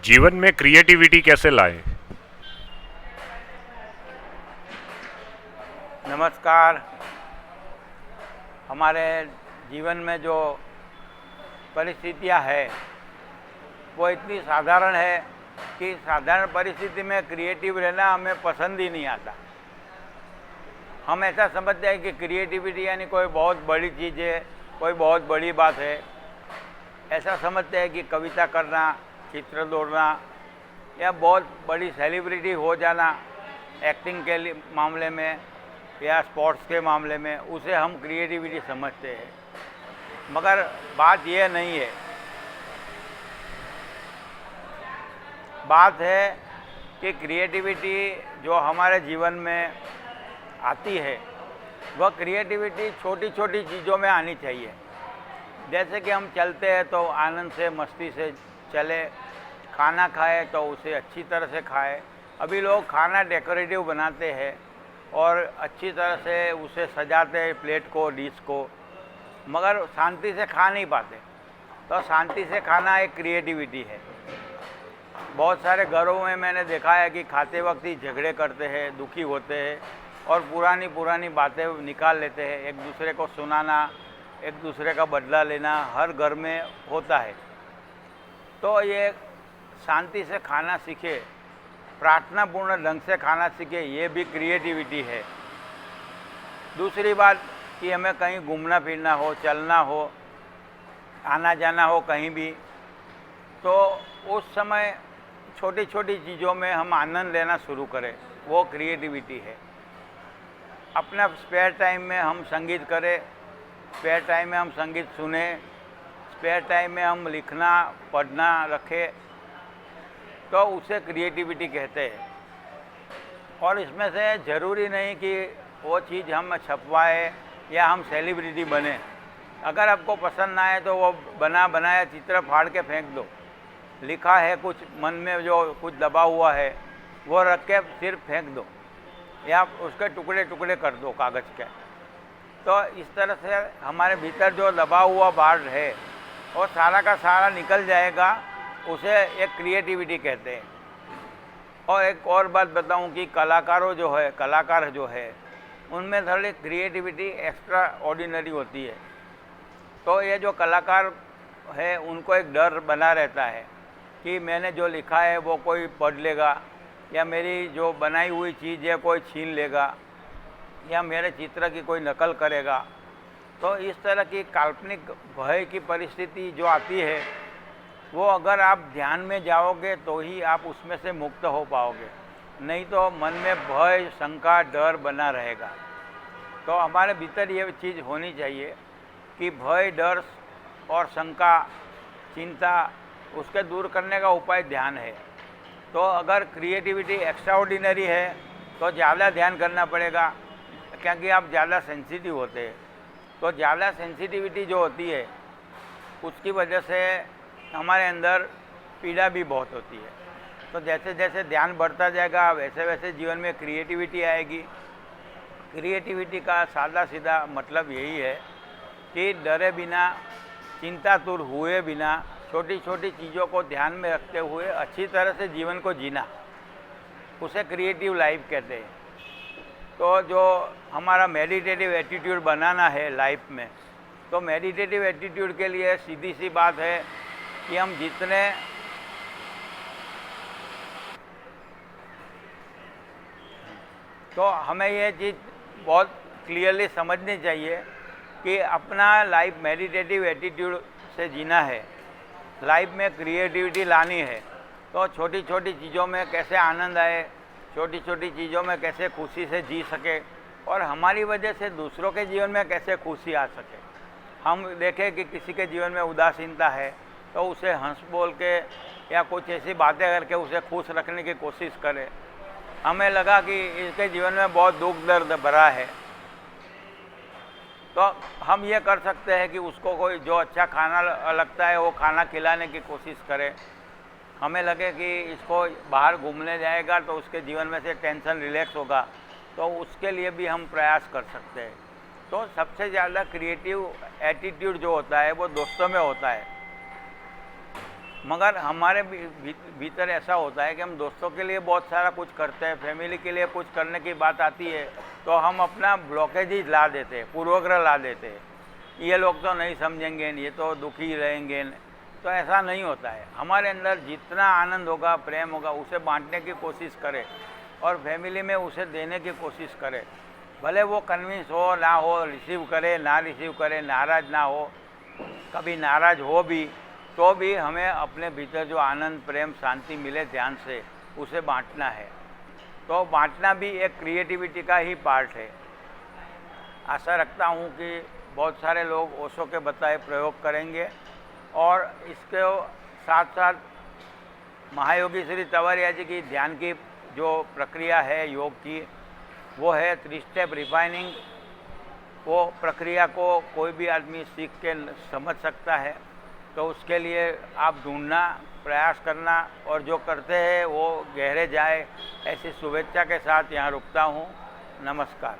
जीवन में क्रिएटिविटी कैसे लाएं? नमस्कार। हमारे जीवन में जो परिस्थितियां है वो इतनी साधारण है कि साधारण परिस्थिति में क्रिएटिव रहना हमें पसंद ही नहीं आता। हम ऐसा समझते हैं कि क्रिएटिविटी यानी कोई बहुत बड़ी चीज़ है, कोई बहुत बड़ी बात है। ऐसा समझते हैं कि कविता करना, चित्र दौड़ना या बहुत बड़ी सेलिब्रिटी हो जाना एक्टिंग के लिए मामले में या स्पोर्ट्स के मामले में, उसे हम क्रिएटिविटी समझते हैं। मगर बात यह नहीं है। बात है कि क्रिएटिविटी जो हमारे जीवन में आती है वह क्रिएटिविटी छोटी छोटी चीज़ों में आनी चाहिए। जैसे कि हम चलते हैं तो आनंद से मस्ती से चले, खाना खाए तो उसे अच्छी तरह से खाए। अभी लोग खाना डेकोरेटिव बनाते हैं और अच्छी तरह से उसे सजाते हैं, प्लेट को, डिश को, मगर शांति से खा नहीं पाते। तो शांति से खाना एक क्रिएटिविटी है। बहुत सारे घरों में मैंने देखा है कि खाते वक्त ही झगड़े करते हैं, दुखी होते हैं और पुरानी बातें निकाल लेते हैं। एक दूसरे को सुनाना, एक दूसरे का बदला लेना हर घर में होता है। तो ये शांति से खाना सीखे, प्रार्थनापूर्ण ढंग से खाना सीखे, ये भी क्रिएटिविटी है। दूसरी बात कि हमें कहीं घूमना फिरना हो, चलना हो, आना जाना हो कहीं भी, तो उस समय छोटी छोटी चीज़ों में हम आनंद लेना शुरू करें, वो क्रिएटिविटी है। अपना स्पेयर टाइम में हम संगीत करें, स्पेयर टाइम में हम संगीत सुने, स्पेयर टाइम में हम लिखना पढ़ना रखें, तो उसे क्रिएटिविटी कहते हैं। और इसमें से ज़रूरी नहीं कि वो चीज़ हम छपवाए या हम सेलिब्रिटी बने। अगर आपको पसंद ना आए तो वो बनाया चित्र फाड़ के फेंक दो। लिखा है कुछ, मन में जो कुछ दबा हुआ है वो रख के सिर्फ फेंक दो या उसके टुकड़े टुकड़े कर दो कागज़ के। तो इस तरह से हमारे भीतर जो दबा हुआ भार है वो सारा का सारा निकल जाएगा, उसे एक क्रिएटिविटी कहते हैं। और एक और बात बताऊं कि कलाकार जो है उनमें थोड़ी क्रिएटिविटी एक्स्ट्रा ऑर्डिनरी होती है। तो ये जो कलाकार है उनको एक डर बना रहता है कि मैंने जो लिखा है वो कोई पढ़ लेगा या मेरी जो बनाई हुई चीज़ है कोई छीन लेगा या मेरे चित्र की कोई नकल करेगा। तो इस तरह की काल्पनिक भय की परिस्थिति जो आती है वो अगर आप ध्यान में जाओगे तो ही आप उसमें से मुक्त हो पाओगे, नहीं तो मन में भय, शंका, डर बना रहेगा। तो हमारे भीतर ये चीज़ होनी चाहिए कि भय, डर और शंका, चिंता, उसके दूर करने का उपाय ध्यान है। तो अगर क्रिएटिविटी एक्स्ट्राऑर्डिनरी है तो ज़्यादा ध्यान करना पड़ेगा, क्योंकि आप ज़्यादा सेंसिटिव होते हैं। तो ज़्यादा सेंसिटिविटी जो होती है उसकी वजह से हमारे अंदर पीड़ा भी बहुत होती है। तो जैसे जैसे ध्यान बढ़ता जाएगा वैसे वैसे जीवन में क्रिएटिविटी आएगी। क्रिएटिविटी का सादा सीधा मतलब यही है कि डरे बिना, चिंतातुर हुए बिना, छोटी छोटी चीज़ों को ध्यान में रखते हुए अच्छी तरह से जीवन को जीना, उसे क्रिएटिव लाइफ कहते हैं। तो जो हमारा मेडिटेटिव एटीट्यूड बनाना है लाइफ में, तो मेडिटेटिव एटीट्यूड के लिए सीधी सी बात है कि हम जितने तो हमें ये चीज़ बहुत क्लियरली समझनी चाहिए कि अपना लाइफ मेडिटेटिव एटीट्यूड से जीना है, लाइफ में क्रिएटिविटी लानी है। तो छोटी छोटी चीज़ों में कैसे आनंद आए, छोटी छोटी चीज़ों में कैसे खुशी से जी सके और हमारी वजह से दूसरों के जीवन में कैसे खुशी आ सके। हम देखें कि किसी के जीवन में उदासीनता है तो उसे हंस बोल के या कुछ ऐसी बातें करके उसे खुश रखने की कोशिश करें। हमें लगा कि इसके जीवन में बहुत दुख दर्द भरा है तो हम ये कर सकते हैं कि उसको कोई जो अच्छा खाना लगता है वो खाना खिलाने की कोशिश करें। हमें लगे कि इसको बाहर घूमने जाएगा तो उसके जीवन में से टेंशन रिलैक्स होगा, तो उसके लिए भी हम प्रयास कर सकते हैं। तो सबसे ज़्यादा क्रिएटिव एटीट्यूड जो होता है वो दोस्तों में होता है। मगर हमारे भीतर ऐसा होता है कि हम दोस्तों के लिए बहुत सारा कुछ करते हैं, फैमिली के लिए कुछ करने की बात आती है तो हम अपना ब्लॉकेज ही ला देते हैं, पूर्वाग्रह ला देते हैं। ये लोग तो नहीं समझेंगे, ये तो दुखी रहेंगे। तो ऐसा नहीं होता है। हमारे अंदर जितना आनंद होगा, प्रेम होगा, उसे बांटने की कोशिश करें और फैमिली में उसे देने की कोशिश करें। भले वो कन्विंस हो ना हो, रिसीव करे ना रिसीव करे, नाराज़ ना हो, कभी नाराज़ हो भी तो भी हमें अपने भीतर जो आनंद, प्रेम, शांति मिले ध्यान से, उसे बांटना है। तो बांटना भी एक क्रिएटिविटी का ही पार्ट है। आशा रखता हूँ कि बहुत सारे लोग ओशो के बताए प्रयोग करेंगे और इसके साथ साथ महायोगी श्री तंवरिया जी की ध्यान की जो प्रक्रिया है योग की, वो है 3 स्टेप रिफाइनिंग। वो प्रक्रिया को कोई भी आदमी सीख के समझ सकता है। तो उसके लिए आप ढूंढना, प्रयास करना और जो करते हैं वो गहरे जाए, ऐसी शुभेच्छा के साथ यहाँ रुकता हूँ। नमस्कार।